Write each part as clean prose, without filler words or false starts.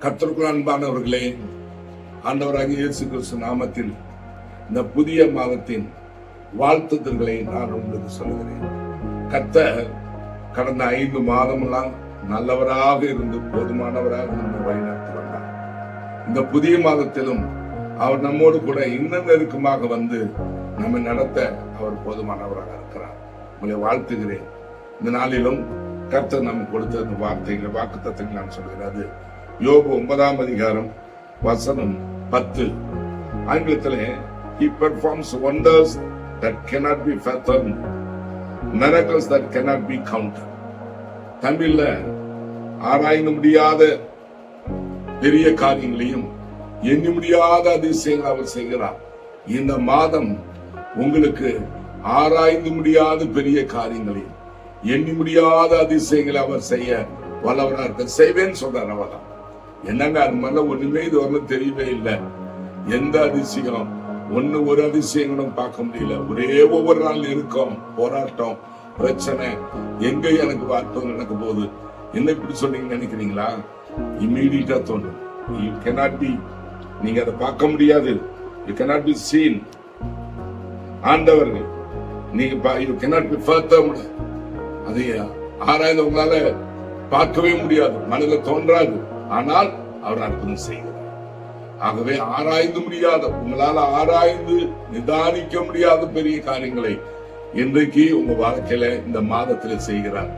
கர்த்தருக்குள் அன்பானவர்களே, ஆண்டவராகிய இயேசு கிறிஸ்து நாமத்தில் இந்த புதிய மாதத்தின் வாழ்த்துதல்களை நான் உங்களுக்கு சொல்லுகிறேன். கர்த்தர் கடந்த 5 மாதமெல்லாம் நல்லவராக இருந்து போதுமானவராக நம்மை வழிநடத்தி வந்தார். இந்த புதிய மாதத்திலும் அவர் நம்மோடு கூட இன்னும் நெருக்கமாக வந்து நம்மை நடத்த அவர் போதுமானவராக இருக்கிறார். உங்களை வாழ்த்துகிறேன். இந்த நாளிலும் கர்த்தர் நமக்கு கொடுத்த இந்த வார்த்தைகள் வாக்குத்தத்தங்கள் நான் சொல்கிறது. யோபு 9ஆம் அதிகாரம் வசனம் 10. ஆங்கிலத்திலே he performs wonders that cannot be fathomed, miracles that cannot be counted. தமிழ்ல ஆராய்ந்து முடியாத பெரிய காரியங்களையும் எண்ணி முடியாத அதிசயங்கள் அவர் செய்கிறார். இந்த மாதம் உங்களுக்கு ஆராய்ந்து முடியாத பெரிய காரியங்களையும் எண்ணி முடியாத அதிசயங்களை அவர் செய்ய வல்லவராக இருக்க செய்வேன்னு சொல்றார். அவதான் என்னங்க, அது மேல ஒண்ணுமே இது வரணும் தெரியவே இல்லை. எந்த அதிசயம் ஒரு அதிசயங்களும் பார்க்க முடியல. ஒவ்வொரு நாள் இருக்கும் போராட்டம், பிரச்சனை, எங்க எனக்கு வார்த்தை நடக்க போகுது, என்ன இப்படி சொன்னீங்கன்னு நினைக்கிறீங்களா? இம்மீடியட்டா தோணும். யூ கேனாட் பி, நீங்க அதை பார்க்க முடியாது. You cannot be seen. ஆண்டவர்கள் நீங்க யூ கேனாட் பி ஃபர்தர்ட். அதை ஆராய்ந்து உங்களால பார்க்கவே முடியாது, மனதில் தோன்றாது. ஆனால் அவர் அற்புதம் செய்கிறார். ஆகவே ஆராய்ந்து முடியாத, உங்களால ஆராய்ந்து நிதானிக்க முடியாத பெரிய காரியங்களை இன்றைக்கு உங்க வாழ்க்கையில இந்த மாதத்துல செய்கிறார்.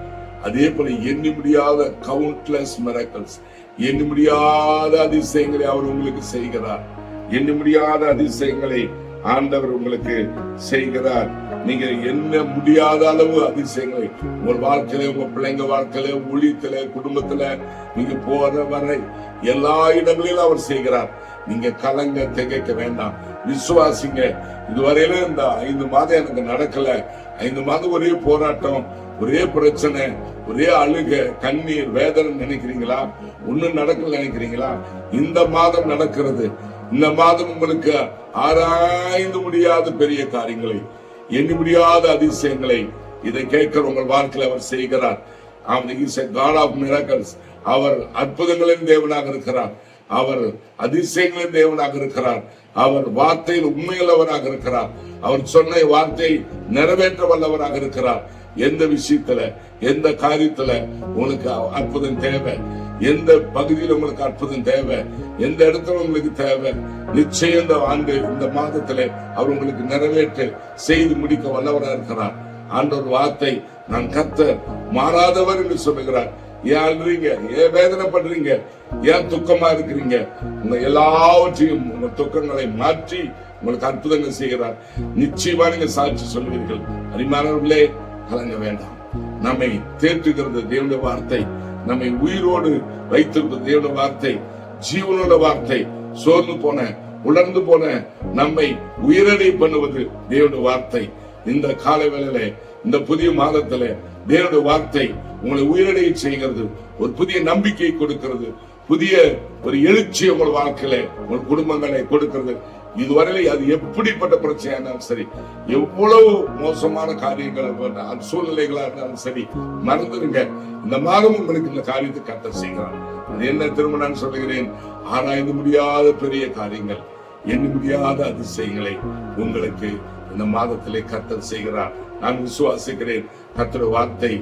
அதே போல எண்ணி முடியாத கவுண்ட்லெஸ் மிரக்கல்ஸ், எண்ணி முடியாத அதிசயங்களை அவர் உங்களுக்கு செய்கிறார். எண்ணி முடியாத அதிசயங்களை ஆண்டவர் உங்களுக்கு செய்கிறார். நீங்க என்ன முடியாத அளவு அதிசயங்களை உங்கள் வாழ்க்கையில, உங்க பிள்ளைங்க வாழ்க்கையில, ஊழியத்துல, குடும்பத்துல நீங்க போற வரை எல்லா இடங்களிலும் அவர் செய்கிறார். நீங்க கலங்க திகைக்க வேண்டாம், விசுவாசிங்க. இதுவரையில இந்த 5 மாதம் எனக்கு நடக்கல, 5 மாதம் ஒரே போராட்டம், ஒரே பிரச்சனை, ஒரே அழுக, கண்ணீர், வேதனை நினைக்கிறீங்களா? ஒண்ணும் நடக்கல நினைக்கிறீங்களா? இந்த மாதம் நடக்கிறது. இந்த மாதம் உங்களுக்கு ஆராய்ந்து முடியாத பெரிய காரியங்களை, எண்ணி முடியாத அதிசயங்களை இதை கேட்கிற உங்கள் வாழ்க்கையில் அவர் செய்கிறார். God of miracles. அவர் அற்புதங்களின் தேவனாக இருக்கிறார். அவர் அதிசயங்களின் தேவனாக இருக்கிறார். அவர் வார்த்தையில் உண்மையுள்ளவராக இருக்கிறார். அவர் சொன்ன வார்த்தை நிறைவேற்ற வல்லவராக இருக்கிறார். எந்த விஷயத்துல, எந்த காரியத்துல உங்களுக்கு அற்புதம் தேவை, எந்த பகுதியில் உங்களுக்கு அற்புதம் தேவை, எந்த இடத்துல உங்களுக்கு தேவை, நிச்சயம் இந்த ஆண்டு, இந்த மாதத்துல அவர் உங்களுக்கு நிறைவேற்ற செய்து முடிக்க வல்லவராக இருக்கிறார். ஆண்டவர் வார்த்தை, நான் கர்த்தர் மாறாதவர் என்று சொல்லுகிறார். ஏன் அழுறீங்க? ஏன் வேதனை பண்றீங்க? ஏன் துக்கமா இருக்கிறீங்க? உங்க எல்லாவற்றையும், உங்க துக்கங்களை மாற்றி உங்களுக்கு அற்புதங்கள் செய்கிறார். நிச்சயமா நீங்க சாட்சி சொல்வீர்கள். அருமையானவர்களே, கலங்க வேண்டாம். நம்மை தேற்றுகிறது தேவனுடைய வார்த்தை. நம்மை உயிரோடு வைத்திருப்பது தேவனுடைய வார்த்தை, ஜீவனோட வார்த்தை. சோர்ந்து போன, உலர்ந்து போன நம்மை உயிரடை பண்ணுவது தேவனுடைய வார்த்தை. இந்த கால வேளையில, இந்த புதிய மாதத்துல தேவனுடைய வார்த்தை உங்களை உயிரடைய செய்கிறது. ஒரு புதிய நம்பிக்கை கொடுக்கிறது, புதிய ஒரு எழுச்சி உங்கள் வாழ்க்கையில, உங்கள் குடும்பங்களை கொடுக்கிறது. இதுவரையில அது எப்படிப்பட்ட பிரச்சனையானாலும் சரி, எவ்வளவு மோசமான காரியங்கள், சூழ்நிலைகளா இருந்தாலும் சரி, மறந்துடுங்க. இந்த மாதம் உங்களுக்கு இந்த காரியத்தை கர்த்தர் செய்கிறார். அது என்ன திரும்ப நான் சொல்லுகிறேன், ஆராய்ந்து முடியாத பெரிய காரியங்கள், எண்ணி முடியாத அதிசயங்களை உங்களுக்கு இந்த மாதத்திலே கர்த்தர் செய்கிறார். நான் விசுவாசிக்கிறேன். கர்த்தருடைய வார்த்தை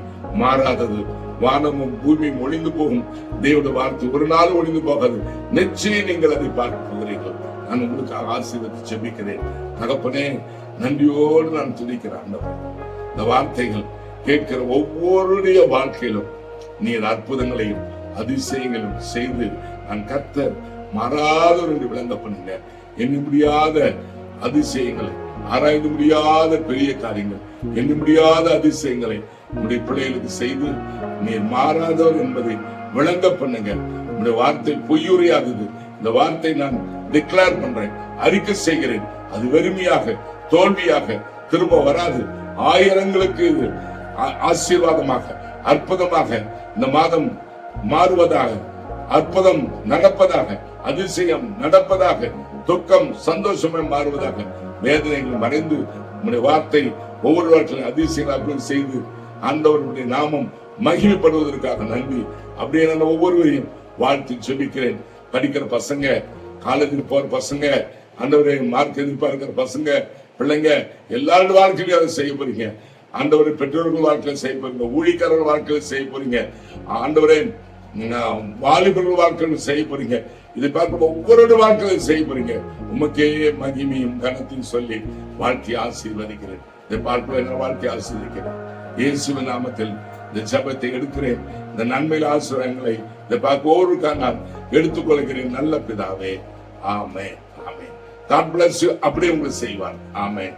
மாறாதது. வானமும் பூமியும் ஒளிந்து போகும், தேவனுடைய வார்த்தை ஒரு நாள் ஒளிந்து போகாது. நிச்சயம் நீங்கள் அதை பார்க்க போகிறீர்கள். நான் உங்களுக்கு ஆசீர்வதித்து ஜெபிக்கிறேன். தகப்பனே, நன்றியோடு நான் துதிக்கிறேன். இந்த வார்த்தைகள் கேட்கிற ஒவ்வொருடைய வாழ்க்கையிலும் நீர் அற்புதங்களையும் அதிசயங்களையும் செய்து நான் கர்த்தர் மாறாதவர் என்று விளங்க பண்ணுங்க. எண்ணி முடியாத அதிசயங்களை, ஆராய்ந்து முடியாத பெரிய காரியங்கள், எண்ணி முடியாத அதிசயங்களை உங்களுடைய பிள்ளைகளுக்கு செய்து நீர் மாறாதவர் என்பதை விளங்க பண்ணுங்க. உங்களுடைய வார்த்தை பொய்யுரையாதது. இந்த வார்த்தை நான் டிக்ளேர் பண்றேன், அறிக்கை செய்கிறேன். அது வெறுமையாக, தோல்வியாக திரும்ப வராது. ஆயிரங்களுக்கு ஆசீர்வாதமாக, அற்புதமாக இந்த மாதம் மாறுவதாக, அற்புதம் நடப்பதாக, அதிசயம் நடப்பதாக, துக்கம் சந்தோஷமாய் மாறுவதாக, வேதனைகள் மறைந்து உங்களுடைய வார்த்தை ஒவ்வொரு வாரத்திலும் அதிசயங்கள் செய்து ஆண்டவருடைய நாமம் மகிமைப்படுவதற்காக நன்றி. அப்படியே நான் ஒவ்வொருவரையும் வாழ்த்து ஜெபிக்கிறேன். படிக்கிற பசங்க, காலேஜுக்கு போற பசங்க, ஆண்டவரே மார்க் எதிர்பார்க்கிற பசங்க, பிள்ளைங்க எல்லாரோட வாழ்க்கையிலும் அதை செய்ய போறீங்க. ஆண்டவரே பெற்றோர்கள் வாழ்க்கையில செய்ய போறீங்க, ஊழியக்காரர்கள் வாழ்க்கையில செய்ய போறீங்க, ஆண்டவரே வாலிபர்கள் வாழ்க்கையில செய்ய போறீங்க. இதை பார்க்க ஒவ்வொரு வாழ்க்கையில செய்ய போறீங்க. உமக்கே மகிமையும் கனத்தையும் சொல்லி வாழ்க்கையை ஆசீர்வதிக்கிறேன். இதை பார்க்க வாழ்க்கையை ஆசீர்வதிக்கிறேன். இயேசுவின் நாமத்தில் இந்த ஜெபத்தை எடுக்கிறேன். இந்த நன்மையில ஆசீர்வாதங்களை இதை பார்க்க ஒவ்வொருக்காக நான் எடுத்துக்கொள்கிறேன். நல்ல பிதாவே, ஆமென், ஆமென். God bless you. அப்படியே உங்களுக்கு செய்வார். ஆமென்.